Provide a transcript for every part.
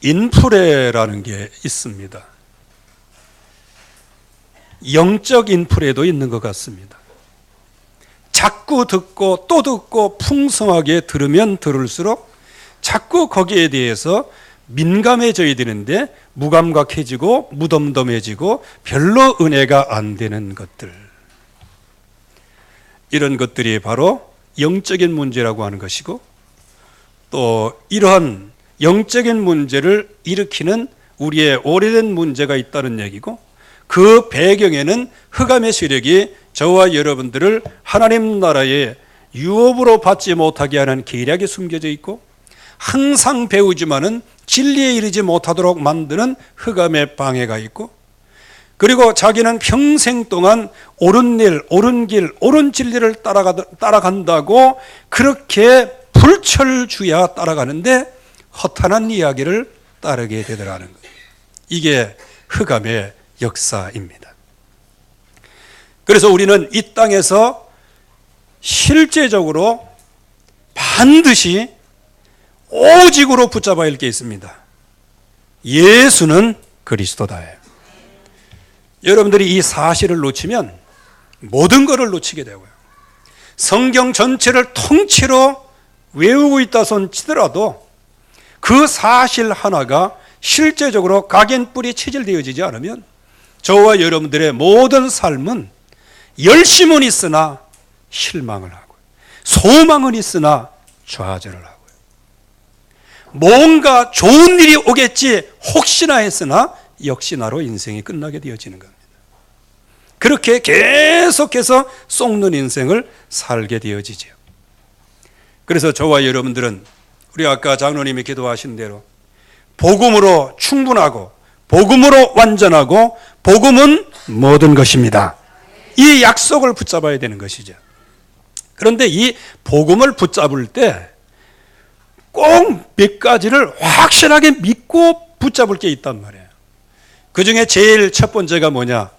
인프레라는 게 있습니다. 영적 인프레도 있는 것 같습니다. 자꾸 듣고 또 듣고 풍성하게 들으면 들을수록 자꾸 거기에 대해서 민감해져야 되는데 무감각해지고 무덤덤해지고 별로 은혜가 안 되는 것들, 이런 것들이 바로 영적인 문제라고 하는 것이고, 또 이러한 영적인 문제를 일으키는 우리의 오래된 문제가 있다는 얘기고, 그 배경에는 흑암의 세력이 저와 여러분들을 하나님 나라의 유업으로 받지 못하게 하는 계략이 숨겨져 있고, 항상 배우지만은 진리에 이르지 못하도록 만드는 흑암의 방해가 있고, 그리고 자기는 평생 동안 옳은 일, 옳은 길, 옳은 진리를 따라간다고 그렇게 불철주야 따라가는데 허탄한 이야기를 따르게 되더라는 거예요. 이게 흑암의 역사입니다. 그래서 우리는 이 땅에서 실제적으로 반드시 오직으로 붙잡아야 할 게 있습니다. 예수는 그리스도다예요. 여러분들이 이 사실을 놓치면 모든 것을 놓치게 되고요. 성경 전체를 통째로 외우고 있다 손 치더라도 그 사실 하나가 실제적으로 각인뿌리 체질되어지지 않으면 저와 여러분들의 모든 삶은 열심은 있으나 실망을 하고, 소망은 있으나 좌절을 하고요. 뭔가 좋은 일이 오겠지 혹시나 했으나 역시나로 인생이 끝나게 되어지는 겁니다. 그렇게 계속해서 썩는 인생을 살게 되어지죠. 그래서 저와 여러분들은 우리 아까 장로님이 기도하신 대로 복음으로 충분하고 복음으로 완전하고 복음은 모든 것입니다. 이 약속을 붙잡아야 되는 것이죠. 그런데 이 복음을 붙잡을 때 꼭 몇 가지를 확실하게 믿고 붙잡을 게 있단 말이에요. 그 중에 제일 첫 번째가 뭐냐?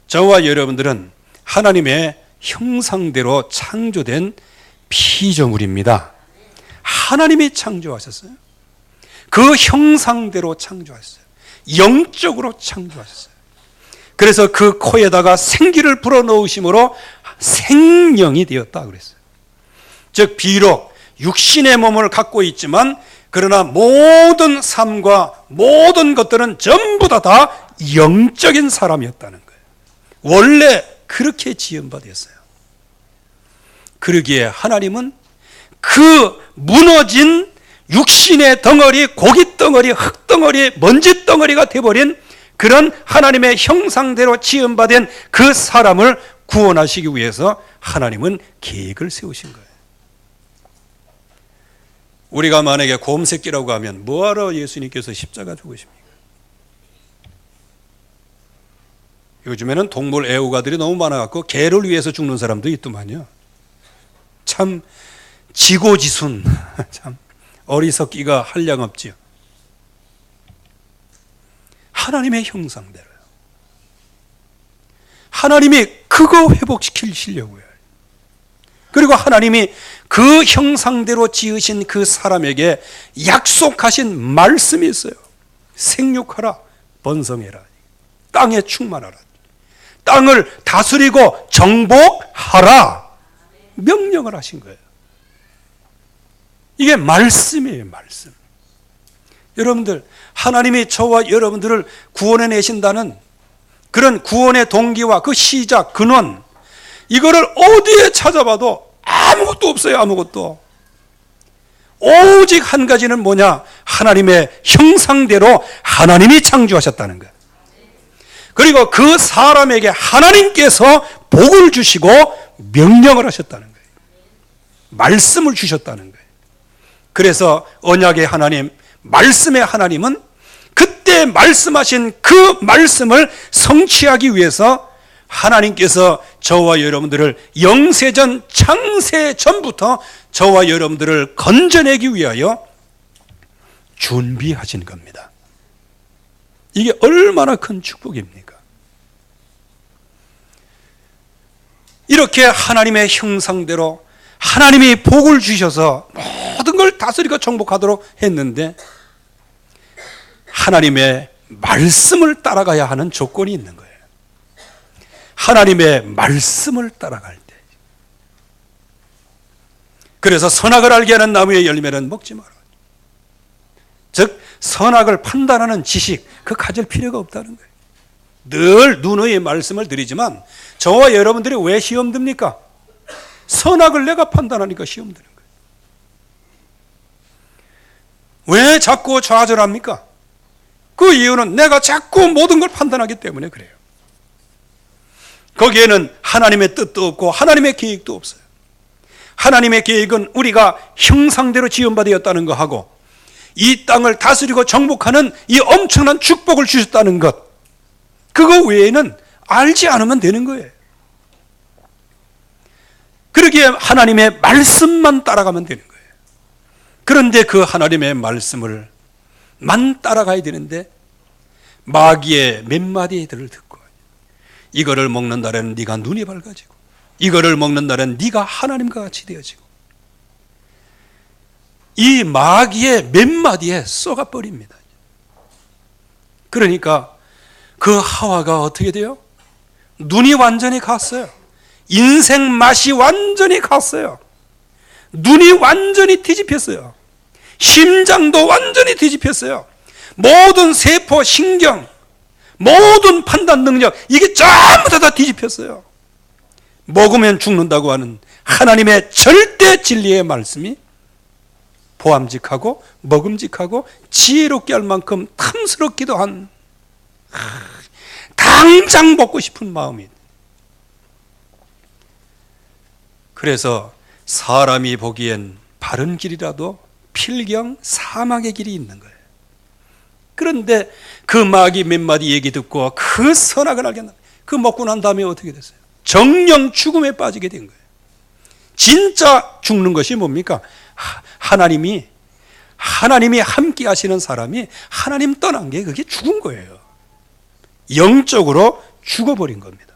저와 여러분들은 하나님의 형상대로 창조된 피조물입니다. 하나님이 창조하셨어요. 그 형상대로 창조하셨어요. 영적으로 창조하셨어요. 그래서 그 코에다가 생기를 불어넣으심으로 생명이 되었다 그랬어요. 즉 비록 육신의 몸을 갖고 있지만 그러나 모든 삶과 모든 것들은 전부 다 영적인 사람이었다는 거예요. 원래 그렇게 지음받았어요. 그러기에 하나님은 그 무너진 육신의 덩어리, 고기 덩어리, 흙 덩어리, 먼지 덩어리가 되어버린 그런 하나님의 형상대로 지음받은 그 사람을 구원하시기 위해서 하나님은 계획을 세우신 거예요. 우리가 만약에 곰새끼라고 하면 뭐하러 예수님께서 십자가 죽으십니까? 요즘에는 동물 애호가들이 너무 많아갖고 개를 위해서 죽는 사람도 있더만요. 참 지고지순, 참 어리석기가 한량없지요. 하나님의 형상대로요. 하나님이 그거 회복시키려고요. 그리고 하나님이 그 형상대로 지으신 그 사람에게 약속하신 말씀이 있어요. 생육하라, 번성해라, 땅에 충만하라, 땅을 다스리고 정복하라 명령을 하신 거예요. 이게 말씀이에요, 말씀. 여러분들, 하나님이 저와 여러분들을 구원해 내신다는 그런 구원의 동기와 그 시작, 근원, 이거를 어디에 찾아봐도 아무것도 없어요. 아무것도. 오직 한 가지는 뭐냐? 하나님의 형상대로 하나님이 창조하셨다는 거예요. 그리고 그 사람에게 하나님께서 복을 주시고 명령을 하셨다는 거예요. 말씀을 주셨다는 거예요. 그래서 언약의 하나님, 말씀의 하나님은 그때 말씀하신 그 말씀을 성취하기 위해서 하나님께서 저와 여러분들을 영세전 창세 전부터 저와 여러분들을 건져내기 위하여 준비하신 겁니다. 이게 얼마나 큰 축복입니까? 이렇게 하나님의 형상대로 하나님이 복을 주셔서 모든 걸 다스리고 정복하도록 했는데 하나님의 말씀을 따라가야 하는 조건이 있는 거예요. 하나님의 말씀을 따라갈 때. 그래서 선악을 알게 하는 나무의 열매는 먹지 마라. 즉 선악을 판단하는 지식, 그 가질 필요가 없다는 거예요. 늘 누누이 말씀을 드리지만 저와 여러분들이 왜 시험 듭니까? 선악을 내가 판단하니까 시험 드는 거예요. 왜 자꾸 좌절합니까? 그 이유는 내가 자꾸 모든 걸 판단하기 때문에 그래요. 거기에는 하나님의 뜻도 없고 하나님의 계획도 없어요. 하나님의 계획은 우리가 형상대로 지음받았다는 거 하고 이 땅을 다스리고 정복하는 이 엄청난 축복을 주셨다는 것, 그거 외에는 알지 않으면 되는 거예요. 그러기에 하나님의 말씀만 따라가면 되는 거예요. 그런데 그 하나님의 말씀을 만 따라가야 되는데 마귀의 몇 마디들을 듣고 이거를 먹는 날에는 네가 눈이 밝아지고 이거를 먹는 날에는 네가 하나님과 같이 되어지고, 이 마귀의 몇 마디에 쏘가버립니다. 그러니까 그 하와가 어떻게 돼요? 눈이 완전히 갔어요. 인생 맛이 완전히 갔어요. 눈이 완전히 뒤집혔어요. 심장도 완전히 뒤집혔어요. 모든 세포, 신경, 모든 판단 능력, 이게 전부 다 뒤집혔어요. 먹으면 죽는다고 하는 하나님의 절대 진리의 말씀이 보암직하고 먹음직하고 지혜롭게 할 만큼 탐스럽기도 한, 당장 먹고 싶은 마음이. 그래서 사람이 보기엔 바른 길이라도 필경 사막의 길이 있는 거예요. 그런데 그 마귀 몇 마디 얘기 듣고 그 선악을 알겠나, 그 먹고 난 다음에 어떻게 됐어요? 정령 죽음에 빠지게 된 거예요. 진짜 죽는 것이 뭡니까? 하나님이 함께 하시는 사람이 하나님 떠난 게 그게 죽은 거예요. 영적으로 죽어버린 겁니다.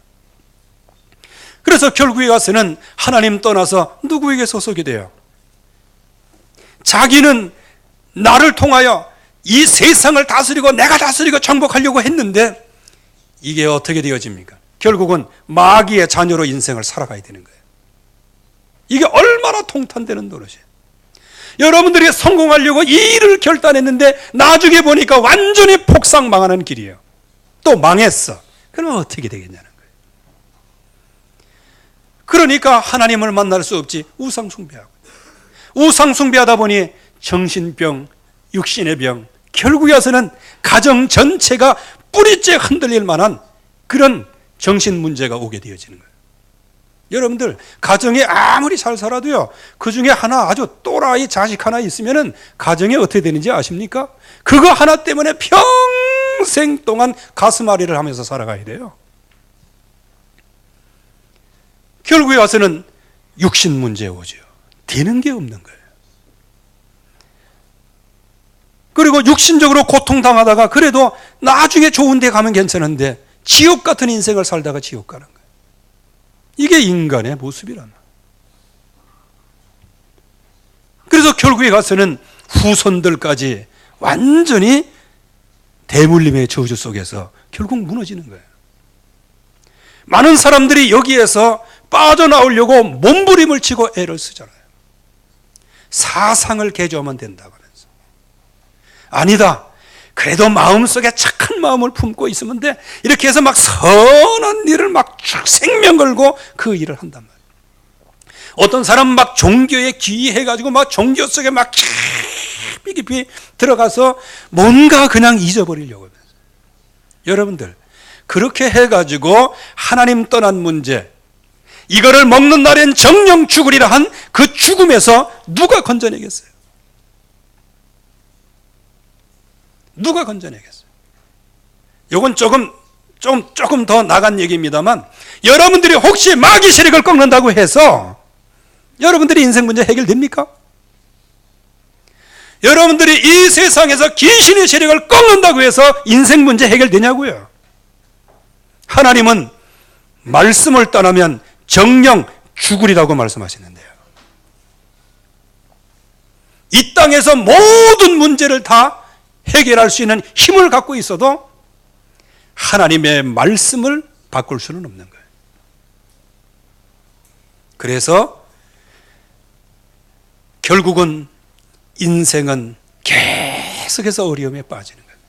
그래서 결국에 가서는 하나님 떠나서 누구에게 소속이 돼요? 자기는 나를 통하여 이 세상을 다스리고 내가 다스리고 정복하려고 했는데 이게 어떻게 되어집니까? 결국은 마귀의 자녀로 인생을 살아가야 되는 거예요. 이게 얼마나 통탄되는 노릇이에요. 여러분들이 성공하려고 이 일을 결단했는데 나중에 보니까 완전히 폭삭 망하는 길이에요. 또 망했어. 그러면 어떻게 되겠냐는 거예요. 그러니까 하나님을 만날 수 없지. 우상 숭배하고, 우상 숭배하다 보니 정신병, 육신의 병, 결국에 와서는 가정 전체가 뿌리째 흔들릴 만한 그런 정신 문제가 오게 되어지는 거예요. 여러분들 가정에 아무리 잘 살아도요, 그 중에 하나 아주 또라이 자식 하나 있으면은 가정이 어떻게 되는지 아십니까? 그거 하나 때문에 평생 동안 가슴앓이를 하면서 살아가야 돼요. 결국에 와서는 육신 문제 오죠. 되는 게 없는 거예요. 그리고 육신적으로 고통당하다가 그래도 나중에 좋은 데 가면 괜찮은데 지옥 같은 인생을 살다가 지옥 가는 거예요. 이게 인간의 모습이란 말이에요. 그래서 결국에 가서는 후손들까지 완전히 대물림의 저주 속에서 결국 무너지는 거예요. 많은 사람들이 여기에서 빠져나오려고 몸부림을 치고 애를 쓰잖아요. 사상을 개조하면 된다고 하면서. 아니다, 그래도 마음속에 착한 마음을 품고 있으면 돼. 이렇게 해서 막 선한 일을 막 생명 걸고 그 일을 한단 말이에요. 어떤 사람은 막 종교에 귀해가지고 막 종교 속에 막 깊이 들어가서 뭔가 그냥 잊어버리려고 하면서. 여러분들, 그렇게 해가지고 하나님 떠난 문제, 이거를 먹는 날엔 정령 죽으리라 한 그 죽음에서 누가 건져내겠어요? 누가 건져내겠어요? 이건 조금 더 나간 얘기입니다만, 여러분들이 혹시 마귀 세력을 꺾는다고 해서 여러분들이 인생 문제 해결됩니까? 여러분들이 이 세상에서 귀신의 세력을 꺾는다고 해서 인생 문제 해결되냐고요? 하나님은 말씀을 떠나면 정령 죽으리라고 말씀하시는데요. 이 땅에서 모든 문제를 다 해결할 수 있는 힘을 갖고 있어도 하나님의 말씀을 바꿀 수는 없는 거예요. 그래서 결국은 인생은 계속해서 어려움에 빠지는 거예요.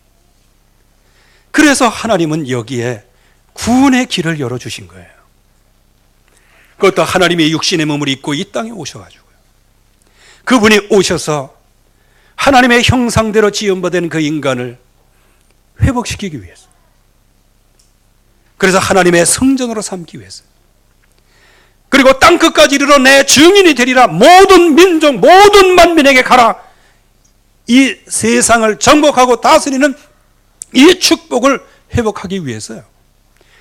그래서 하나님은 여기에 구원의 길을 열어주신 거예요. 그것도 하나님의 육신의 몸을 입고 이 땅에 오셔가지고요. 그분이 오셔서 하나님의 형상대로 지음받은 그 인간을 회복시키기 위해서, 그래서 하나님의 성전으로 삼기 위해서, 그리고 땅끝까지 이르러 내 증인이 되리라, 모든 민족 모든 만민에게 가라, 이 세상을 정복하고 다스리는 이 축복을 회복하기 위해서요,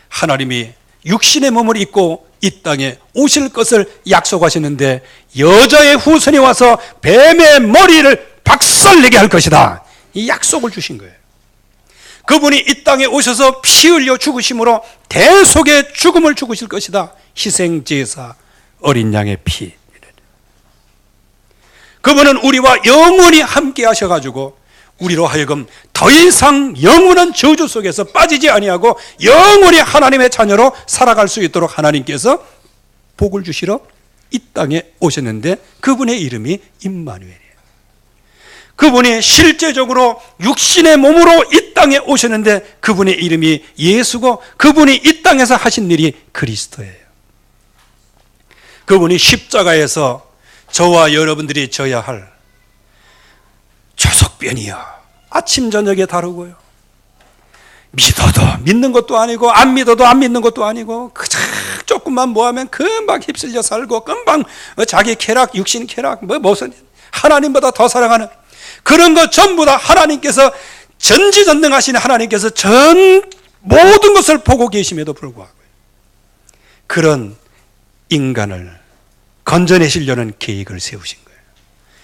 하나님이 육신의 몸을 입고 이 땅에 오실 것을 약속하시는데, 여자의 후손이 와서 뱀의 머리를 박살내게 할 것이다, 이 약속을 주신 거예요. 그분이 이 땅에 오셔서 피 흘려 죽으심으로 대속의 죽음을 죽으실 것이다. 희생제사 어린 양의 피. 그분은 우리와 영원히 함께 하셔가지고 우리로 하여금 더 이상 영원한 저주 속에서 빠지지 아니하고 영원히 하나님의 자녀로 살아갈 수 있도록 하나님께서 복을 주시러 이 땅에 오셨는데, 그분의 이름이 임마누엘이에요. 그분이 실제적으로 육신의 몸으로 이 땅에 오셨는데 그분의 이름이 예수고, 그분이 이 땅에서 하신 일이 그리스도예요. 그분이 십자가에서 저와 여러분들이 져야 할 조석변이야, 아침 저녁에 다르고요, 믿어도 믿는 것도 아니고 안 믿어도 안 믿는 것도 아니고, 그저 조금만 뭐하면 금방 휩쓸려 살고 금방 자기 쾌락, 육신 쾌락, 무슨 하나님보다 더 사랑하는 그런 것 전부 다 하나님께서, 전지전능하신 하나님께서 전 모든 것을 보고 계심에도 불구하고 그런 인간을 건져내시려는 계획을 세우신 거예요.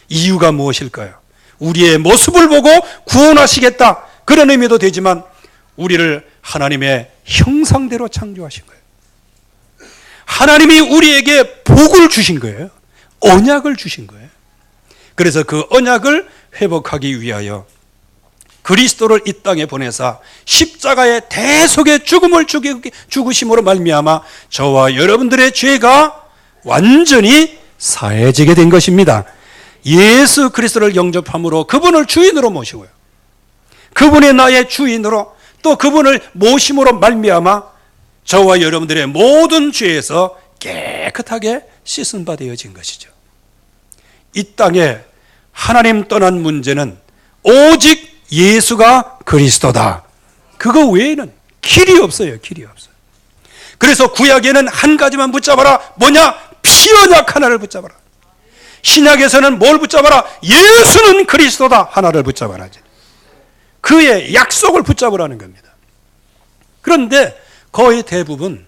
이유가 무엇일까요? 우리의 모습을 보고 구원하시겠다, 그런 의미도 되지만 우리를 하나님의 형상대로 창조하신 거예요. 하나님이 우리에게 복을 주신 거예요. 언약을 주신 거예요. 그래서 그 언약을 회복하기 위하여 그리스도를 이 땅에 보내사 십자가의 대속의 죽음을 죽으심으로 말미암아 저와 여러분들의 죄가 완전히 사해지게 된 것입니다. 예수 그리스도를 영접함으로 그분을 주인으로 모시고요, 그분이 나의 주인으로, 또 그분을 모심으로 말미암아 저와 여러분들의 모든 죄에서 깨끗하게 씻은 바 되어진 것이죠. 이 땅에 하나님 떠난 문제는 오직 예수가 그리스도다. 그거 외에는 길이 없어요. 길이 없어요. 그래서 구약에는 한 가지만 붙잡아라. 뭐냐? 피언약 하나를 붙잡아라. 신약에서는 뭘 붙잡아라? 예수는 그리스도다 하나를 붙잡아라. 그의 약속을 붙잡으라는 겁니다. 그런데 거의 대부분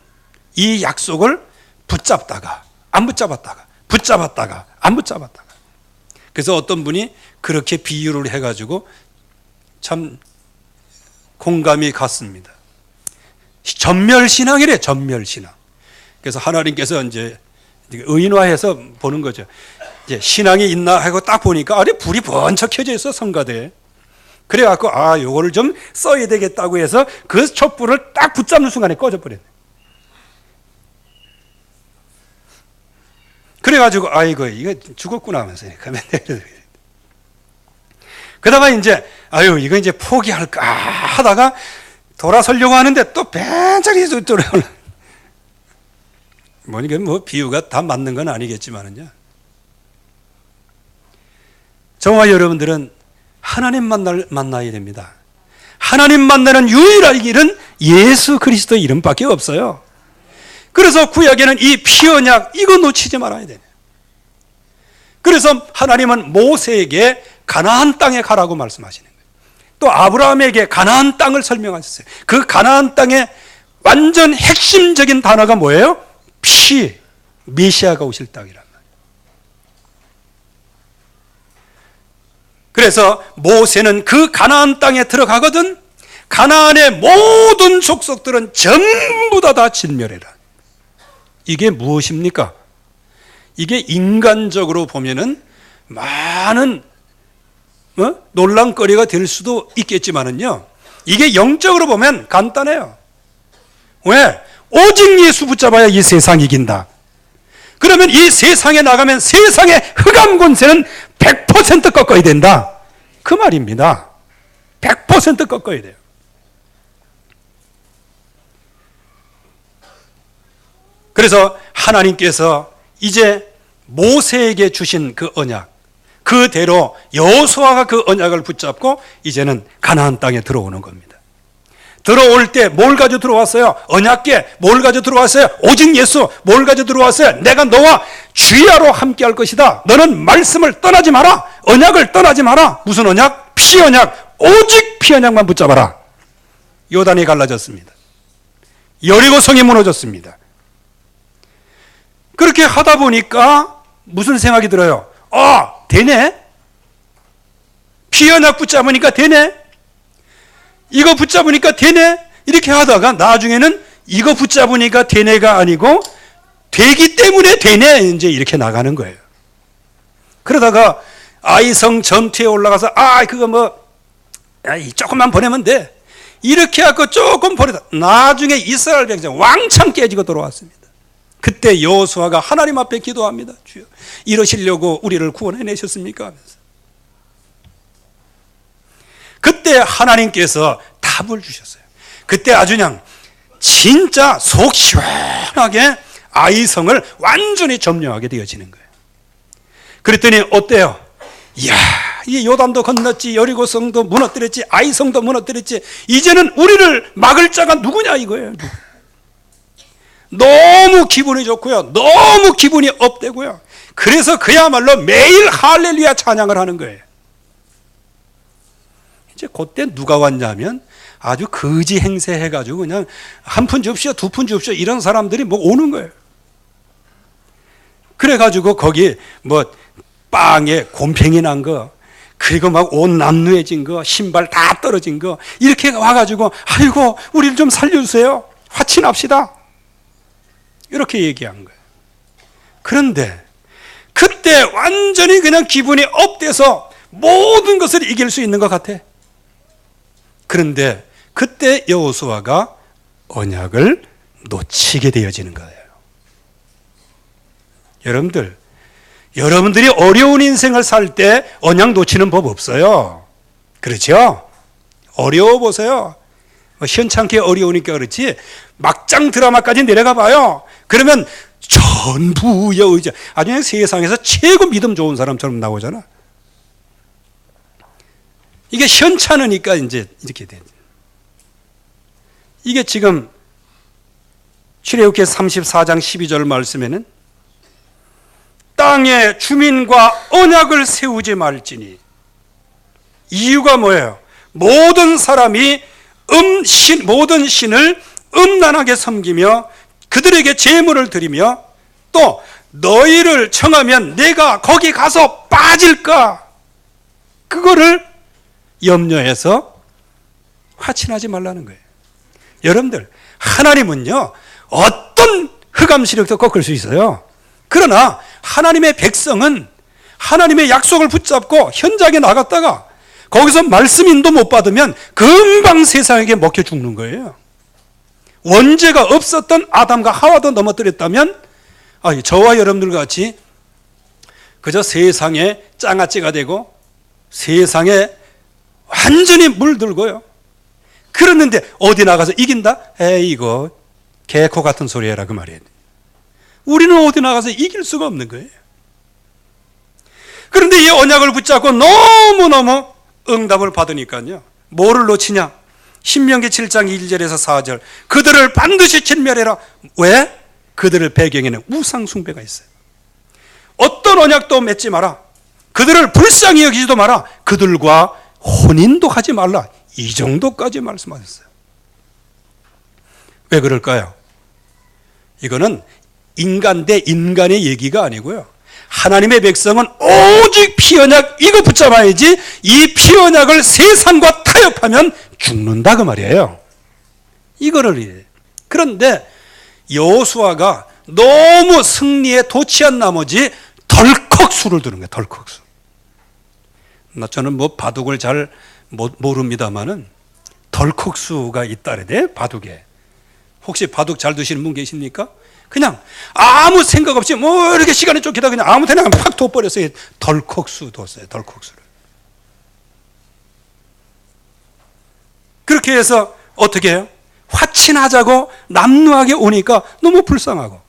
이 약속을 붙잡다가 안 붙잡았다가 붙잡았다가 안 붙잡았다가, 그래서 어떤 분이 그렇게 비유를 해가지고 참 공감이 갔습니다. 전멸신앙이래, 전멸신앙. 그래서 하나님께서 이제 의인화해서 보는 거죠. 이제 신앙이 있나 하고 딱 보니까 아래 불이 번쩍 켜져 있어, 성가대에. 그래갖고 요거를 좀 써야 되겠다고 해서 그 촛불을 딱 붙잡는 순간에 꺼져버렸네. 그래가지고 이거 죽었구나 하면서 그러다가 이제 이거 이제 포기할까 하다가 돌아서려고 하는데 또 벤짝이 또 뭐니까 비유가 다 맞는 건 아니겠지만은요, 저와 여러분들은 하나님 만나야 됩니다. 하나님 만나는 유일한 길은 예수 그리스도의 이름밖에 없어요. 그래서 구약에는 이 피언약 이거 놓치지 말아야 돼요. 그래서 하나님은 모세에게 가나안 땅에 가라고 말씀하시는 거예요. 또 아브라함에게 가나안 땅을 설명하셨어요. 그 가나안 땅의 완전 핵심적인 단어가 뭐예요? 메시아가 오실 땅이란 말이에요. 그래서 모세는 그 가나안 땅에 들어가거든 가나안의 모든 족속들은 전부 다 진멸해라. 이게 논란거리가 될 수도 있겠지만은요, 이게 영적으로 보면 간단해요. 왜? 오직 예수 붙잡아야 이 세상 이긴다. 그러면 이 세상에 나가면 세상의 흑암 권세는 100% 꺾어야 된다. 그 말입니다. 100% 꺾어야 돼요. 그래서 하나님께서 이제 모세에게 주신 그 언약, 그대로 여호수아가 그 언약을 붙잡고 이제는 가나안 땅에 들어오는 겁니다. 들어올 때 뭘 가지고 들어왔어요? 언약궤 뭘 가지고 들어왔어요? 오직 예수 뭘 가지고 들어왔어요? 내가 너와 주야로 함께 할 것이다. 너는 말씀을 떠나지 마라. 언약을 떠나지 마라. 무슨 언약? 피 언약. 오직 피 언약만 붙잡아라. 요단이 갈라졌습니다. 여리고성이 무너졌습니다. 그렇게 하다 보니까 무슨 생각이 들어요? 되네? 피 언약 붙잡으니까 되네? 이거 붙잡으니까 되네? 이렇게 하다가 나중에는 이거 붙잡으니까 되네가 아니고 되기 때문에 되네, 이제 이렇게 나가는 거예요. 그러다가 아이성 전투에 올라가서 그거 조금만 보내면 돼, 이렇게 하고 조금 보내다 나중에 이스라엘 백성 왕창 깨지고 돌아왔습니다. 그때 여호수아가 하나님 앞에 기도합니다. 주여, 이러시려고 우리를 구원해내셨습니까? 하면서. 그때 하나님께서 답을 주셨어요. 그때 아주 그냥 진짜 속 시원하게 아이성을 완전히 점령하게 되어지는 거예요. 그랬더니 어때요? 이야, 이 요단도 건넜지, 여리고성도 무너뜨렸지, 아이성도 무너뜨렸지, 이제는 우리를 막을 자가 누구냐 이거예요. 너무 기분이 좋고요, 너무 기분이 업되고요. 그래서 그야말로 매일 할렐루야 찬양을 하는 거예요. 이제 그때 누가 왔냐면 아주 거지 행세해가지고 그냥 한 푼 줍시오, 두 푼 줍시오, 이런 사람들이 오는 거예요. 그래가지고 거기 빵에 곰팡이 난 거, 그리고 막 옷 남루해진 거, 신발 다 떨어진 거, 이렇게 와가지고 아이고 우리를 좀 살려주세요, 화친합시다, 이렇게 얘기한 거예요. 그런데 그때 완전히 그냥 기분이 업돼서 모든 것을 이길 수 있는 것 같아. 그런데 그때 여호수아가 언약을 놓치게 되어지는 거예요. 여러분들이 어려운 인생을 살 때 언약 놓치는 법 없어요. 그렇죠? 어려워 보세요. 현찮게 어려우니까 그렇지, 막장 드라마까지 내려가 봐요. 그러면 전부 여의자, 아주 그냥 세상에서 최고 믿음 좋은 사람처럼 나오잖아. 이게 현찮으니까 이제 이렇게 돼. 이게 지금 출애굽기 34장 12절 말씀에는 땅의 주민과 언약을 세우지 말지니, 이유가 뭐예요? 모든 사람이 모든 신을 음란하게 섬기며 그들에게 제물을 드리며 또 너희를 청하면 내가 거기 가서 빠질까, 그거를 염려해서 화친하지 말라는 거예요. 여러분들, 하나님은요 어떤 흑암 세력도 꺾을 수 있어요. 그러나 하나님의 백성은 하나님의 약속을 붙잡고 현장에 나갔다가 거기서 말씀 인도 못 받으면 금방 세상에게 먹혀 죽는 거예요. 원죄가 없었던 아담과 하와도 넘어뜨렸다면 저와 여러분들 같이 그저 세상에 짱아찌가 되고 세상에 완전히 물들고요. 그랬는데 어디 나가서 이긴다? 이거 개코 같은 소리 해라, 그 말이에요. 우리는 어디 나가서 이길 수가 없는 거예요. 그런데 이 언약을 붙잡고 너무너무 응답을 받으니까요, 뭐를 놓치냐? 신명기 7장 1절에서 4절, 그들을 반드시 진멸해라. 왜? 그들을 배경에는 우상 숭배가 있어요. 어떤 언약도 맺지 마라. 그들을 불쌍히 여기지도 마라. 그들과 혼인도 하지 말라. 이 정도까지 말씀하셨어요. 왜 그럴까요? 이거는 인간 대 인간의 얘기가 아니고요, 하나님의 백성은 오직 피언약 이거 붙잡아야지, 이 피언약을 세상과 타협하면 죽는다, 그 말이에요. 이거를. 그런데 여호수아가 너무 승리에 도취한 나머지 덜컥 수를 두는 거예요. 덜컥 수. 저는 뭐 바둑을 잘 모릅니다만은 덜컥수가 있다래, 바둑에. 혹시 바둑 잘 두시는 분 계십니까? 그냥 아무 생각 없이 뭐 이렇게 시간이 쫓기다 그냥 아무 데나 팍 둬버렸어요. 덜컥수 뒀어요, 덜컥수를. 그렇게 해서 어떻게 해요? 화친하자고 남루하게 오니까 너무 불쌍하고,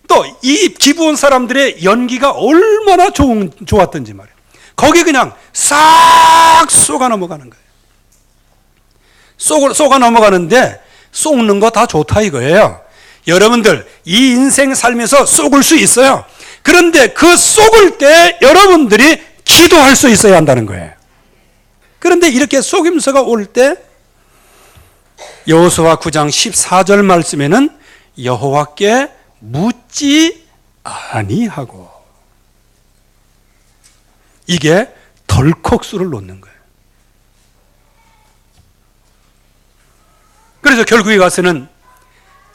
또 이 기부온 사람들의 연기가 얼마나 좋았던지 말이에요. 거기 그냥 싹 쏘가 넘어가는 거예요. 쏘가 넘어가는데 쏘는 거 다 좋다 이거예요. 여러분들 이 인생 살면서 쏘을 수 있어요. 그런데 그 쏘을 때 여러분들이 기도할 수 있어야 한다는 거예요. 그런데 이렇게 속임수가 올 때 여호수아 9장 14절 말씀에는 여호와께 묻지 아니하고, 이게 덜컥수를 놓는 거예요. 그래서 결국에 가서는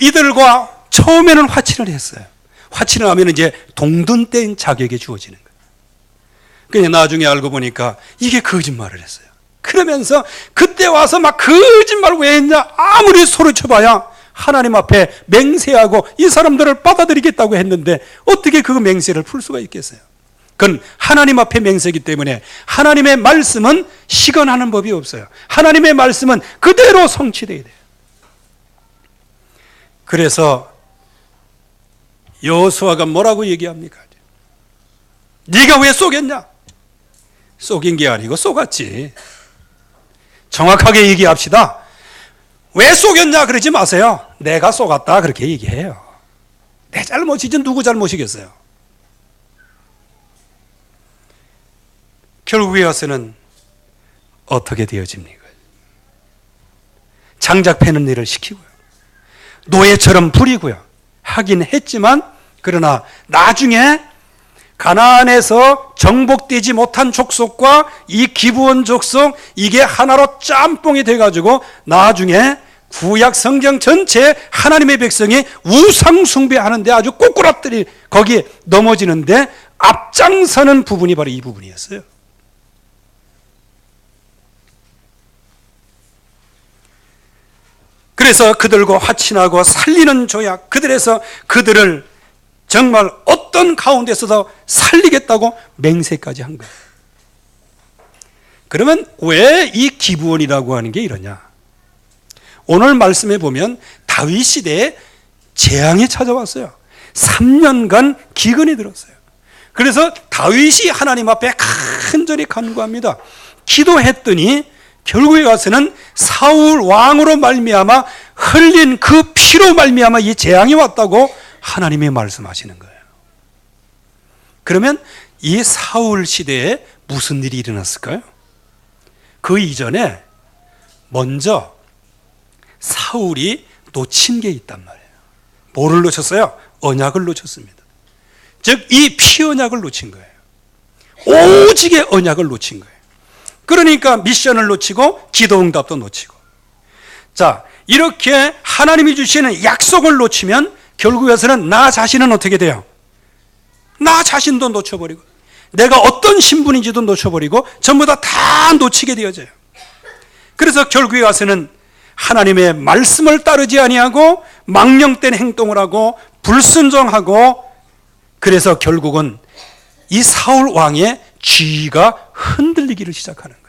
이들과 처음에는 화친을 했어요. 화친을 하면 이제 동등된 자격이 주어지는 거예요. 그냥 나중에 알고 보니까 이게 거짓말을 했어요. 그러면서 그때 와서 막 거짓말 왜 했냐, 아무리 소리쳐봐야 하나님 앞에 맹세하고 이 사람들을 받아들이겠다고 했는데 어떻게 그 맹세를 풀 수가 있겠어요? 그건 하나님 앞에 맹세이기 때문에 하나님의 말씀은 시건하는 법이 없어요. 하나님의 말씀은 그대로 성취돼야 돼요. 그래서 여호수아가 뭐라고 얘기합니까? 네가 왜 쏘겠냐? 쏘긴 게 아니고 쏘갔지. 정확하게 얘기합시다. 왜 쏘겠냐 그러지 마세요. 내가 쏘갔다 그렇게 얘기해요. 내 잘못이지 누구 잘못이겠어요? 결국에 와서는 어떻게 되어집니까? 장작 패는 일을 시키고요, 노예처럼 부리고요. 하긴 했지만, 그러나 나중에 가나안에서 정복되지 못한 족속과 이 기브온 족속, 이게 하나로 짬뽕이 돼가지고 나중에 구약 성경 전체 하나님의 백성이 우상 숭배하는데 아주 꼬꾸라뜨리 거기에 넘어지는데 앞장서는 부분이 바로 이 부분이었어요. 그래서 그들과 화친하고 살리는 조약, 그들을 정말 어떤 가운데서도 살리겠다고 맹세까지 한 거예요. 그러면 왜 이 기브온이라고 하는 게 이러냐? 오늘 말씀에 보면 다윗 시대에 재앙이 찾아왔어요. 3년간 기근이 들었어요. 그래서 다윗이 하나님 앞에 간절히 간구합니다. 기도했더니 결국에 가서는 사울 왕으로 말미암아 흘린 그 피로 말미암아 이 재앙이 왔다고 하나님이 말씀하시는 거예요. 그러면 이 사울 시대에 무슨 일이 일어났을까요? 그 이전에 먼저 사울이 놓친 게 있단 말이에요. 뭐를 놓쳤어요? 언약을 놓쳤습니다. 즉 이 피언약을 놓친 거예요. 오직의 언약을 놓친 거예요. 그러니까 미션을 놓치고 기도응답도 놓치고, 자, 이렇게 하나님이 주시는 약속을 놓치면 결국에서는 나 자신은 어떻게 돼요? 나 자신도 놓쳐버리고 내가 어떤 신분인지도 놓쳐버리고 전부 다 놓치게 되어져요. 그래서 결국에 가서는 하나님의 말씀을 따르지 아니하고 망령된 행동을 하고 불순종하고, 그래서 결국은 이 사울 왕의 지위가 흔들리기를 시작하는 거예요.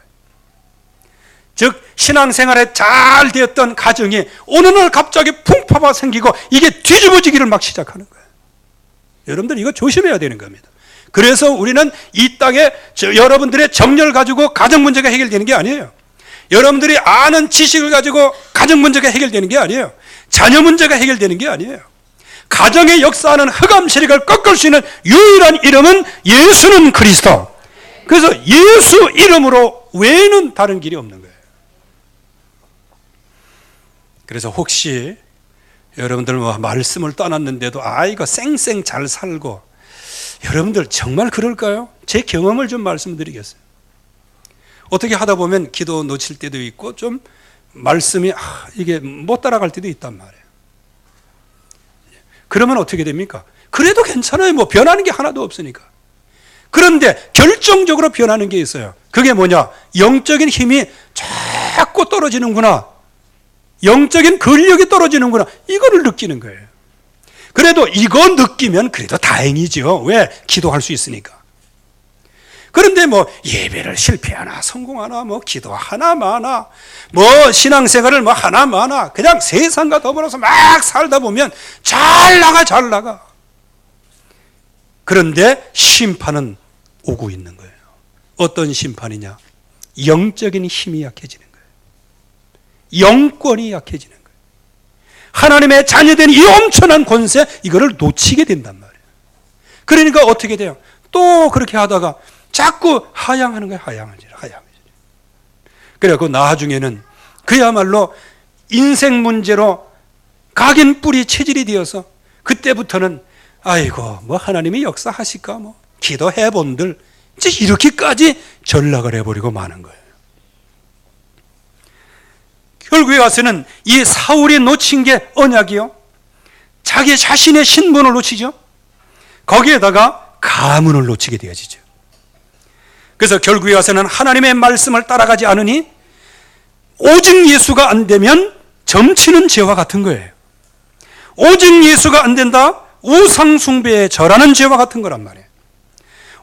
즉 신앙생활에 잘 되었던 가정이 어느 날 갑자기 풍파가 생기고 이게 뒤집어지기를 막 시작하는 거예요. 여러분들 이거 조심해야 되는 겁니다. 그래서 우리는 이 땅에 여러분들의 정열 가지고 가정 문제가 해결되는 게 아니에요. 여러분들이 아는 지식을 가지고 가정 문제가 해결되는 게 아니에요. 자녀 문제가 해결되는 게 아니에요. 가정의 역사하는 흑암 세력을 꺾을 수 있는 유일한 이름은 예수는 그리스도. 그래서 예수 이름으로 외에는 다른 길이 없는 거예요. 그래서 혹시 여러분들 말씀을 떠났는데도 이거 쌩쌩 잘 살고, 여러분들 정말 그럴까요? 제 경험을 좀 말씀드리겠어요. 어떻게 하다 보면 기도 놓칠 때도 있고 좀 말씀이 이게 못 따라갈 때도 있단 말이에요. 그러면 어떻게 됩니까? 그래도 괜찮아요. 뭐 변하는 게 하나도 없으니까. 그런데 결정적으로 변하는 게 있어요. 그게 뭐냐? 영적인 힘이 자꾸 떨어지는구나. 영적인 근력이 떨어지는구나. 이거를 느끼는 거예요. 그래도 이거 느끼면 그래도 다행이죠. 왜? 기도할 수 있으니까. 그런데 뭐 예배를 실패하나 성공하나 뭐 기도 하나 마나 뭐 신앙생활을 뭐 하나 마나 그냥 세상과 더불어서 막 살다 보면 잘 나가. 그런데 심판은 오고 있는 거예요. 어떤 심판이냐? 영적인 힘이 약해지는 거예요. 영권이 약해지는 거예요. 하나님의 자녀된 이 엄청난 권세, 이거를 놓치게 된단 말이에요. 그러니까 어떻게 돼요? 또 그렇게 하다가 자꾸 하향하는 거예요. 하향하지. 그래갖고 나중에는 그야말로 인생 문제로 각인 뿌리 체질이 되어서 그때부터는 아이고 뭐 하나님이 역사하실까 뭐 기도해 본들 이제 이렇게까지 전락을 해버리고 마는 거예요. 결국에 가서는 이 사울이 놓친 게 언약이요. 자기 자신의 신분을 놓치죠. 거기에다가 가문을 놓치게 되어지죠. 그래서 결국에 가서는 하나님의 말씀을 따라가지 않으니 오직 예수가 안 되면 점치는 죄와 같은 거예요. 오직 예수가 안 된다? 우상숭배에 절하는 죄와 같은 거란 말이에요.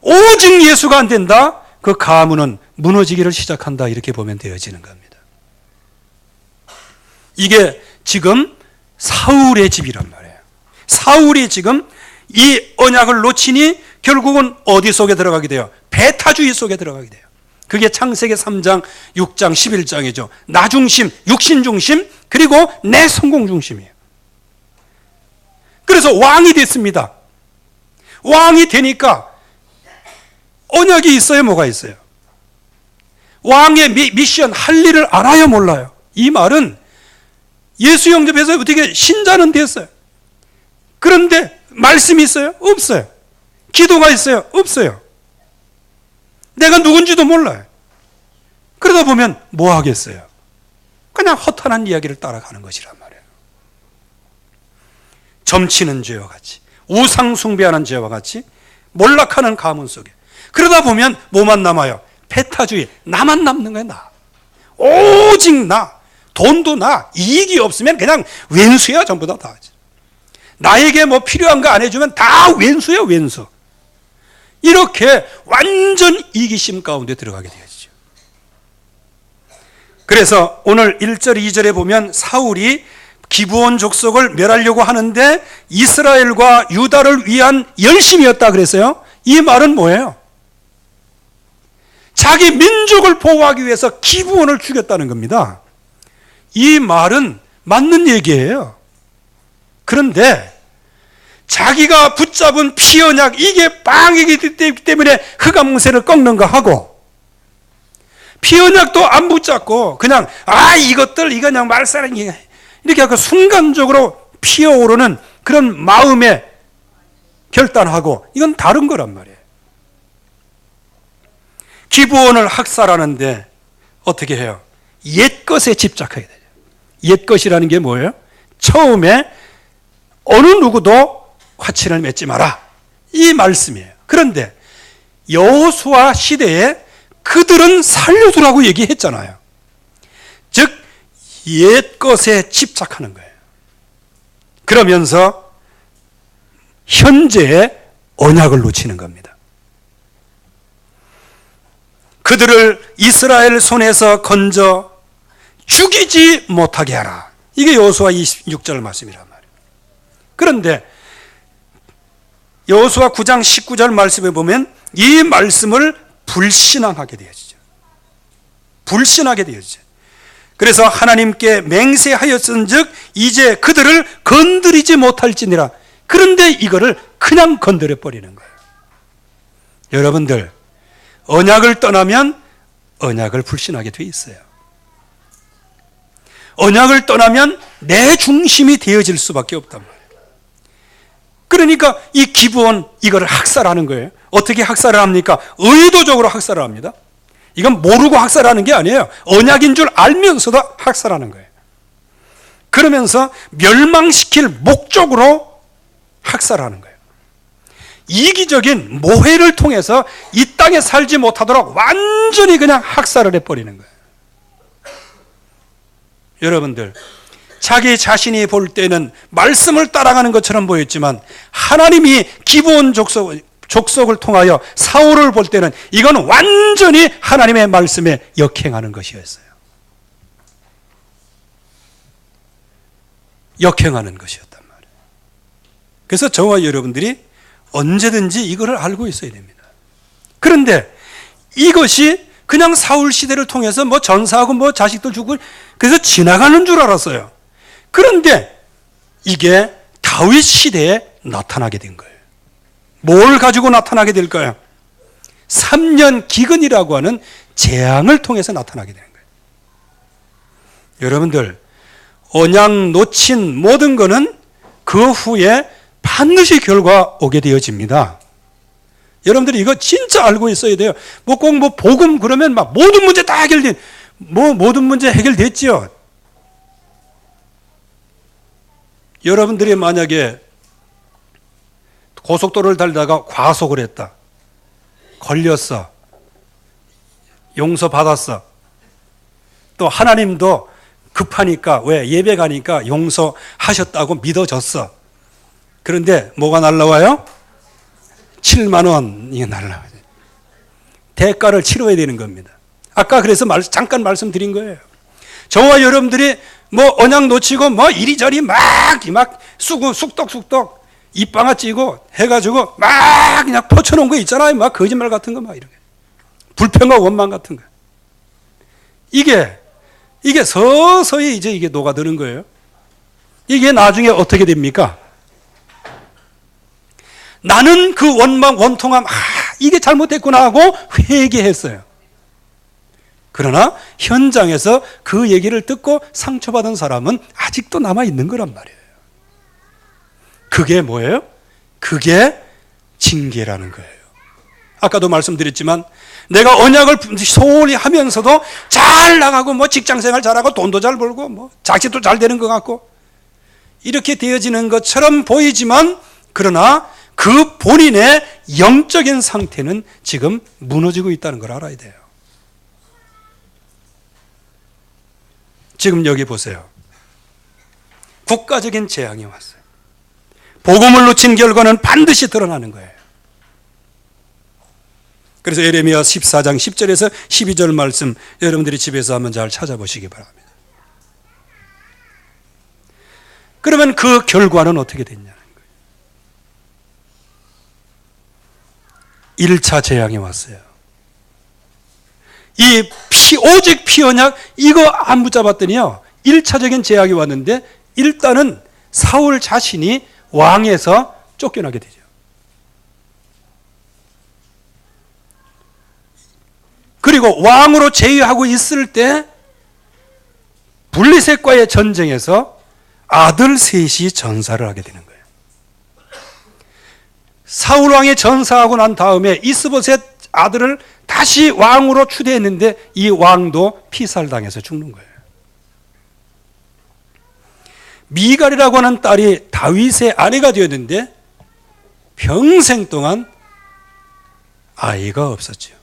오직 예수가 안 된다? 그 가문은 무너지기를 시작한다. 이렇게 보면 되어지는 겁니다. 이게 지금 사울의 집이란 말이에요. 사울이 지금 이 언약을 놓치니 결국은 어디 속에 들어가게 돼요? 배타주의 속에 들어가게 돼요. 그게 창세기 3장, 6장, 11장이죠. 나 중심, 육신 중심, 그리고 내 성공 중심이에요. 그래서 왕이 됐습니다. 왕이 되니까 언약이 있어요? 뭐가 있어요? 왕의 미션, 할 일을 알아요? 몰라요? 이 말은 예수 영접해서 어떻게 신자는 됐어요. 그런데 말씀이 있어요? 없어요. 기도가 있어요? 없어요. 내가 누군지도 몰라요. 그러다 보면 뭐 하겠어요? 그냥 허탄한 이야기를 따라가는 것이란 말이에요. 점치는 죄와 같이, 우상 숭배하는 죄와 같이 몰락하는 가문 속에. 그러다 보면 뭐만 남아요? 배타주의. 나만 남는 거예요. 나. 오직 나. 돈도 나. 이익이 없으면 그냥 왼수야. 전부 다. 나에게 뭐 필요한 거 안 해주면 다 왼수야. 왼수. 이렇게 완전 이기심 가운데 들어가게 되어지죠. 그래서 오늘 1절 2절에 보면 사울이 기브온 족속을 멸하려고 하는데 이스라엘과 유다를 위한 열심이었다 그랬어요. 이 말은 뭐예요? 자기 민족을 보호하기 위해서 기브온을 죽였다는 겁니다. 이 말은 맞는 얘기예요. 그런데 자기가 붙잡은 피언약, 이게 빵이기 때문에 흑암무새를 꺾는 거 하고, 피언약도 안 붙잡고 그냥 이것들 이거 그냥 말살이 이렇게 하고 순간적으로 피어오르는 그런 마음에 결단하고, 이건 다른 거란 말이에요. 기브온을 학살하는데 어떻게 해요? 옛것에 집착하게 되죠. 옛것이라는 게 뭐예요? 처음에 어느 누구도 화친을 맺지 마라, 이 말씀이에요. 그런데 여호수아 시대에 그들은 살려두라고 얘기했잖아요. 즉 옛것에 집착하는 거예요. 그러면서 현재의 언약을 놓치는 겁니다. 그들을 이스라엘 손에서 건져 죽이지 못하게 하라. 이게 여호수아 26절 말씀이란 말이에요. 그런데 여호수아 9장 19절 말씀에 보면 이 말씀을 불신앙하게 되어지죠. 불신하게 되어지죠. 그래서 하나님께 맹세하였은즉 이제 그들을 건드리지 못할지니라. 그런데 이거를 그냥 건드려 버리는 거예요. 여러분들, 언약을 떠나면 언약을 불신하게 돼 있어요. 언약을 떠나면 내 중심이 되어질 수밖에 없단 말이에요. 그러니까 이 기브온, 이거를 학살하는 거예요. 어떻게 학살을 합니까? 의도적으로 학살을 합니다. 이건 모르고 학살하는 게 아니에요. 언약인 줄 알면서도 학살하는 거예요. 그러면서 멸망시킬 목적으로 학살하는 거예요. 이기적인 모해를 통해서 이 땅에 살지 못하도록 완전히 그냥 학살을 해버리는 거예요. 여러분들, 자기 자신이 볼 때는 말씀을 따라가는 것처럼 보였지만 하나님이 기브온 족속을 통하여 사울을 볼 때는 이건 완전히 하나님의 말씀에 역행하는 것이었어요. 역행하는 것이었단 말이에요. 그래서 저와 여러분들이 언제든지 이거를 알고 있어야 됩니다. 그런데 이것이 그냥 사울 시대를 통해서 뭐 전사하고 뭐 자식들 죽고 그래서 지나가는 줄 알았어요. 그런데 이게 다윗 시대에 나타나게 된 거예요. 뭘 가지고 나타나게 될까요? 3년 기근이라고 하는 재앙을 통해서 나타나게 되는 거예요. 여러분들, 언약 놓친 모든 것은 그 후에 반드시 결과 오게 되어집니다. 여러분들이 이거 진짜 알고 있어야 돼요. 뭐 꼭 뭐 복음 그러면 막 모든 문제 다 모든 문제 해결됐죠. 여러분들이 만약에 고속도로를 달다가 과속을 했다. 걸렸어. 용서받았어. 또 하나님도 급하니까 왜 예배 가니까 용서하셨다고 믿어졌어. 그런데 뭐가 날라와요? 7만 원이 날라와요. 대가를 치러야 되는 겁니다. 아까 그래서 잠깐 말씀드린 거예요. 저와 여러분들이 뭐 언약 놓치고 뭐 이리저리 막 쑥떡쑥떡 입방아 찌고 해가지고 막 그냥 퍼쳐놓은 거 있잖아요. 막 거짓말 같은 거 막 이렇게. 불평과 원망 같은 거. 이게 서서히 이제 이게 녹아드는 거예요. 이게 나중에 어떻게 됩니까? 나는 그 원통함, 이게 잘못됐구나 하고 회개했어요. 그러나 현장에서 그 얘기를 듣고 상처받은 사람은 아직도 남아있는 거란 말이에요. 그게 뭐예요? 그게 징계라는 거예요. 아까도 말씀드렸지만 내가 언약을 소홀히 하면서도 잘 나가고 뭐 직장생활 잘하고 돈도 잘 벌고 뭐 자식도 잘 되는 것 같고 이렇게 되어지는 것처럼 보이지만 그러나 그 본인의 영적인 상태는 지금 무너지고 있다는 걸 알아야 돼요. 지금 여기 보세요. 국가적인 재앙이 왔어요. 복음을 놓친 결과는 반드시 드러나는 거예요. 그래서 예레미야 14장 10절에서 12절 말씀 여러분들이 집에서 한번 잘 찾아보시기 바랍니다. 그러면 그 결과는 어떻게 됐냐는 거예요. 1차 재앙이 왔어요. 오직 피언약 이거 안 붙잡았더니요. 1차적인 재앙이 왔는데 일단은 사울 자신이 왕에서 쫓겨나게 되죠. 그리고 왕으로 제위하고 있을 때 블레셋과의 전쟁에서 아들 셋이 전사를 하게 되는 거예요. 사울 왕이 전사하고 난 다음에 이스보셋 아들을 다시 왕으로 추대했는데 이 왕도 피살당해서 죽는 거예요. 미갈이라고 하는 딸이 다윗의 아내가 되었는데 평생 동안 아이가 없었죠.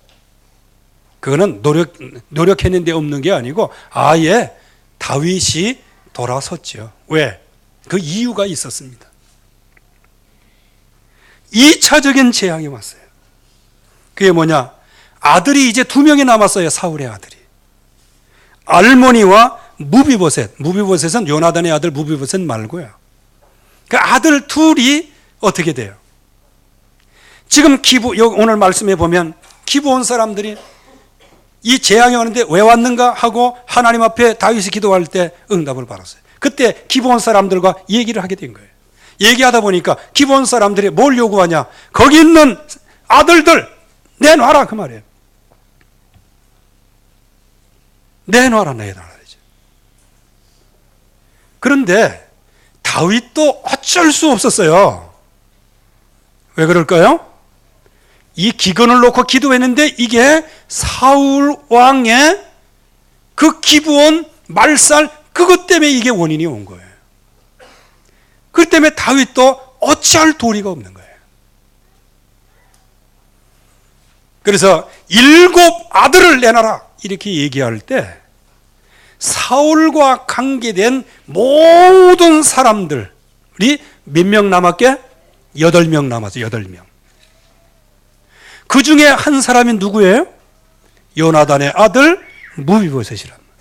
그거는 노력했는데 없는 게 아니고 아예 다윗이 돌아섰죠. 왜? 그 이유가 있었습니다. 2차적인 재앙이 왔어요. 그게 뭐냐? 아들이 이제 2명이 남았어요. 사울의 아들이. 알모니와 무비보셋. 무비보셋은 요나단의 아들 무비보셋 말고요. 그 아들 둘이 어떻게 돼요? 지금 오늘 말씀에 보면 기브온 사람들이 이 재앙이 오는데 왜 왔는가 하고 하나님 앞에 다윗이 기도할 때 응답을 받았어요. 그때 기브온 사람들과 얘기를 하게 된 거예요. 얘기하다 보니까 기브온 사람들이 뭘 요구하냐? 거기 있는 아들들 내놔라 그 말이에요. 내놔라. 그런데 다윗도 어쩔 수 없었어요. 왜 그럴까요? 이 기근을 놓고 기도했는데 이게 사울 왕의 그 기브온 말살 그것 때문에 이게 원인이 온 거예요. 그 때문에 다윗도 어찌할 도리가 없는 거예요. 그래서 7 아들을 내놔라 이렇게 얘기할 때 사울과 관계된 모든 사람들이 몇 명 남았게? 8명 남았어요. 8명. 그 중에 한 사람이 누구예요? 요나단의 아들 무비보셋이란 말이에요.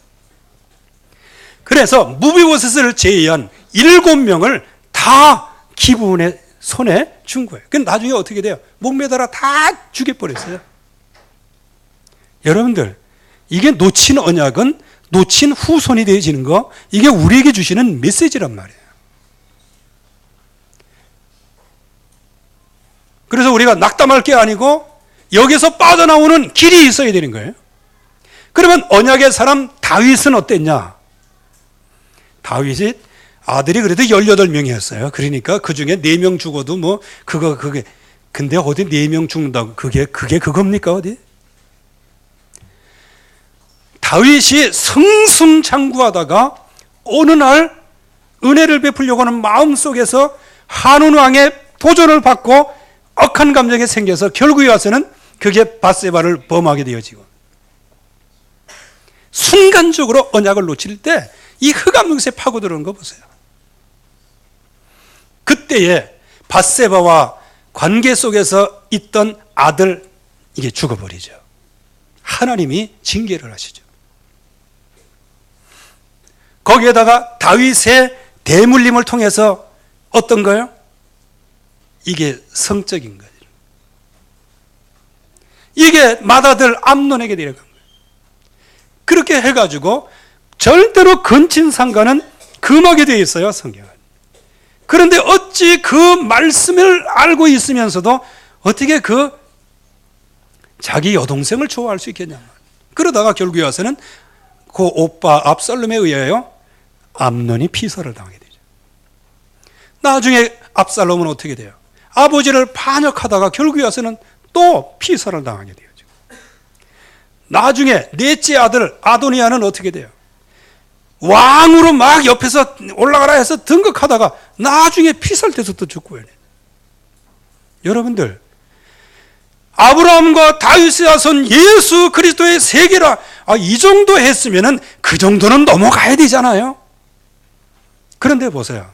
그래서 무비보셋을 제외한 7명을 다 기브온의 손에 준 거예요. 그럼 나중에 어떻게 돼요? 목매달아 다 죽여버렸어요. 여러분들, 이게 놓친 언약은 놓친 후손이 되어지는 거, 이게 우리에게 주시는 메시지란 말이에요. 그래서 우리가 낙담할 게 아니고 여기서 빠져나오는 길이 있어야 되는 거예요. 그러면 언약의 사람 다윗은 어땠냐? 다윗이 아들이 그래도 18명이었어요. 그러니까 그 중에 4명 죽어도 뭐 그게 근데 어디 4명 죽는다고 그게 그겁니까 어디? 다윗이 승승장구하다가 어느 날 은혜를 베풀려고 하는 마음속에서 한운 왕의 도전을 받고 억한 감정이 생겨서 결국에 와서는 그게 밧세바를 범하게 되어지고 순간적으로 언약을 놓칠 때 이 흑암 능세 파고 들어오는 거 보세요. 그때에 밧세바와 관계 속에서 있던 아들 이게 죽어버리죠. 하나님이 징계를 하시죠. 거기에다가 다윗의 대물림을 통해서 어떤 거예요? 이게 성적인 거예요. 이게 맏아들 암논에게 내려간 거예요. 그렇게 해가지고 절대로 근친상간은 금하게 되어 있어요, 성경은. 그런데 어찌 그 말씀을 알고 있으면서도 어떻게 그 자기 여동생을 좋아할 수 있겠냐. 그러다가 결국에 와서는 그 오빠 압살롬에 의하여 암논이 피살을 당하게 되죠. 나중에 압살롬은 어떻게 돼요? 아버지를 반역하다가 결국에 와서는 또 피살을 당하게 되죠. 나중에 넷째 아들 아도니아는 어떻게 돼요? 왕으로 막 옆에서 올라가라 해서 등극하다가 나중에 피살돼서 또 죽고 해요. 여러분들, 아브라함과 다윗의 자손 예수 그리스도의 세계라, 이 정도 했으면은 그 정도는 넘어가야 되잖아요. 그런데 보세요.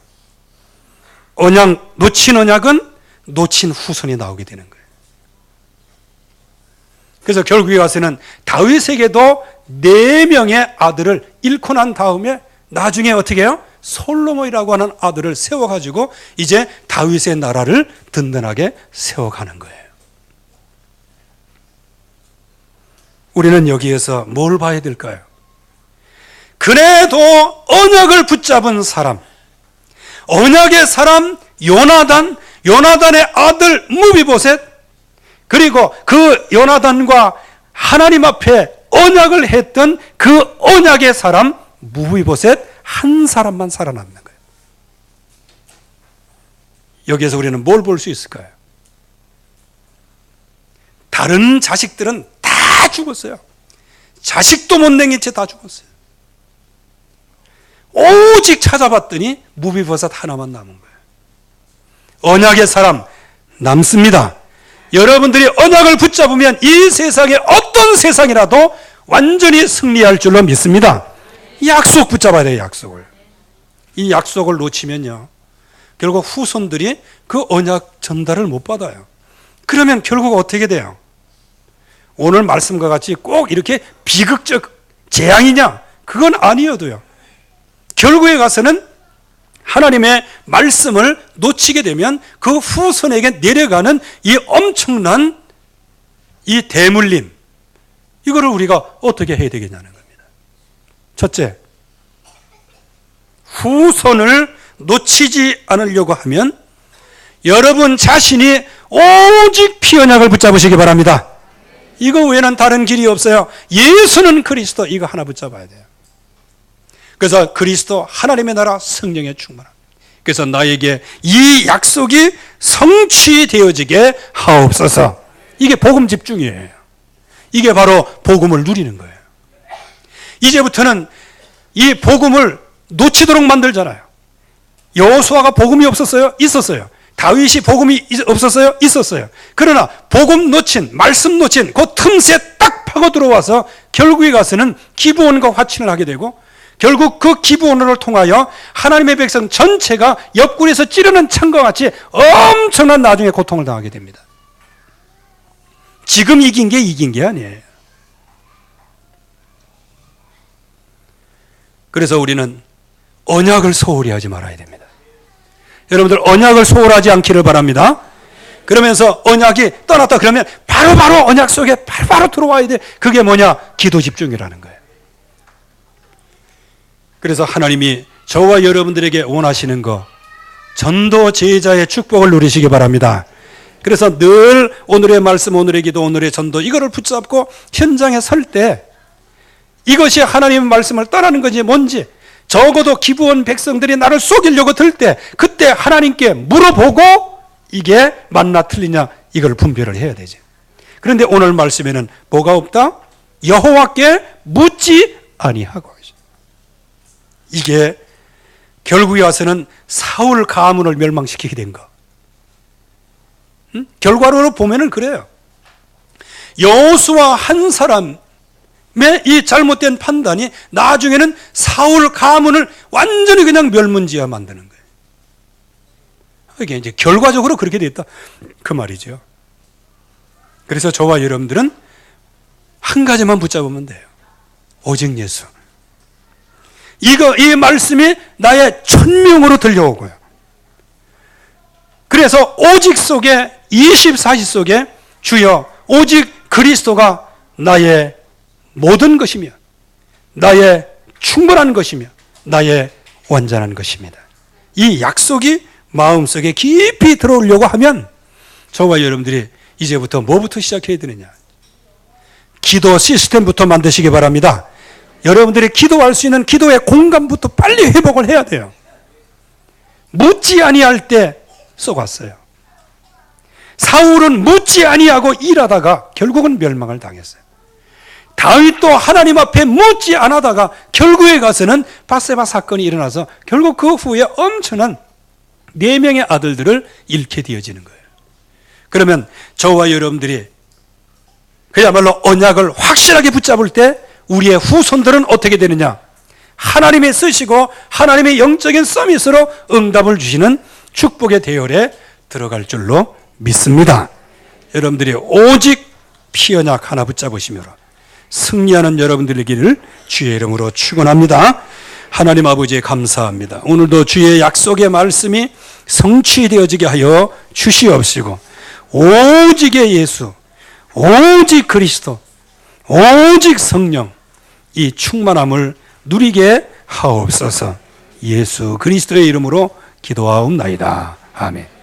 놓친 언약은 놓친 후손이 나오게 되는 거예요. 그래서 결국에 와서는 다윗에게도 4명의 아들을 잃고 난 다음에 나중에 어떻게 해요? 솔로몬이라고 하는 아들을 세워가지고 이제 다윗의 나라를 든든하게 세워가는 거예요. 우리는 여기에서 뭘 봐야 될까요? 그래도 언약을 붙잡은 사람, 언약의 사람 요나단의 아들 무비보셋, 그리고 그 요나단과 하나님 앞에 언약을 했던 그 언약의 사람 무비보셋 한 사람만 살아남는 거예요. 여기에서 우리는 뭘 볼 수 있을까요? 다른 자식들은 다 죽었어요. 자식도 못 냉긴 채 다 죽었어요. 오직 찾아봤더니 무비보셋 하나만 남은 거예요. 언약의 사람 남습니다. 여러분들이 언약을 붙잡으면 이 세상의 어떤 세상이라도 완전히 승리할 줄로 믿습니다. 약속 붙잡아야 돼요, 약속을. 이 약속을 놓치면요, 결국 후손들이 그 언약 전달을 못 받아요. 그러면 결국 어떻게 돼요? 오늘 말씀과 같이 꼭 이렇게 비극적 재앙이냐? 그건 아니어도요, 결국에 가서는 하나님의 말씀을 놓치게 되면 그 후손에게 내려가는 이 엄청난 이 대물림, 이거를 우리가 어떻게 해야 되겠냐는 겁니다. 첫째, 후손을 놓치지 않으려고 하면 여러분 자신이 오직 피언약을 붙잡으시기 바랍니다. 이거 외에는 다른 길이 없어요. 예수는 그리스도, 이거 하나 붙잡아야 돼요. 그래서 그리스도 하나님의 나라 성령의 충만함. 그래서 나에게 이 약속이 성취되어지게 하옵소서. 이게 복음 집중이에요. 이게 바로 복음을 누리는 거예요. 이제부터는 이 복음을 놓치도록 만들잖아요. 여호수아가 복음이 없었어요? 있었어요. 다윗이 복음이 없었어요? 있었어요. 그러나 복음 놓친, 말씀 놓친 그 틈새 딱 파고 들어와서 결국에 가서는 기브온과 화친을 하게 되고, 결국 그 기브온을 통하여 하나님의 백성 전체가 옆구리에서 찌르는 창과 같이 엄청난 나중에 고통을 당하게 됩니다. 지금 이긴 게 아니에요. 그래서 우리는 언약을 소홀히 하지 말아야 됩니다. 여러분들 언약을 소홀하지 않기를 바랍니다. 그러면서 언약이 떠났다 그러면 바로 언약 속에 바로 들어와야 돼. 그게 뭐냐? 기도 집중이라는 거예요. 그래서 하나님이 저와 여러분들에게 원하시는 거, 전도 제자의 축복을 누리시기 바랍니다. 그래서 늘 오늘의 말씀, 오늘의 기도, 오늘의 전도 이거를 붙잡고 현장에 설 때 이것이 하나님의 말씀을 따르는 건지 뭔지, 적어도 기브온 백성들이 나를 속이려고 들 때 그때 하나님께 물어보고 이게 맞나 틀리냐 이걸 분별을 해야 되죠. 그런데 오늘 말씀에는 뭐가 없다? 여호와께 묻지 아니하고. 이게 결국에 와서는 사울 가문을 멸망시키게 된 거. 결과로 보면은 그래요. 여호수아 한 사람의 이 잘못된 판단이 나중에는 사울 가문을 완전히 그냥 멸문지화 만드는 거예요. 이게 이제 결과적으로 그렇게 됐다 그 말이죠. 그래서 저와 여러분들은 한 가지만 붙잡으면 돼요. 오직 예수. 이 말씀이 나의 천명으로 들려오고요. 그래서 오직 속에 24시 속에 주여 오직 그리스도가 나의 모든 것이며 나의 충분한 것이며 나의 완전한 것입니다. 이 약속이 마음속에 깊이 들어오려고 하면 저와 여러분들이 이제부터 뭐부터 시작해야 되느냐? 기도 시스템부터 만드시기 바랍니다. 여러분들이 기도할 수 있는 기도의 공간부터 빨리 회복을 해야 돼요. 묻지 아니할 때 쏘갔어요. 사울은 묻지 아니하고 일하다가 결국은 멸망을 당했어요. 다윗도 하나님 앞에 묻지 않다가 결국에 가서는 밧세바 사건이 일어나서 결국 그 후에 엄청난 4명의 아들들을 잃게 되어지는 거예요. 그러면 저와 여러분들이 그야말로 언약을 확실하게 붙잡을 때 우리의 후손들은 어떻게 되느냐? 하나님이 쓰시고 하나님의 영적인 서밋으로 응답을 주시는 축복의 대열에 들어갈 줄로 믿습니다. 여러분들이 오직 피언약 하나 붙잡으시므로 승리하는 여러분들이기를 주의 이름으로 축원합니다. 하나님 아버지 감사합니다. 오늘도 주의 약속의 말씀이 성취되어지게 하여 주시옵시고 오직의 예수, 오직 그리스도, 오직 성령 이 충만함을 누리게 하옵소서. 예수 그리스도의 이름으로 기도하옵나이다. 아멘.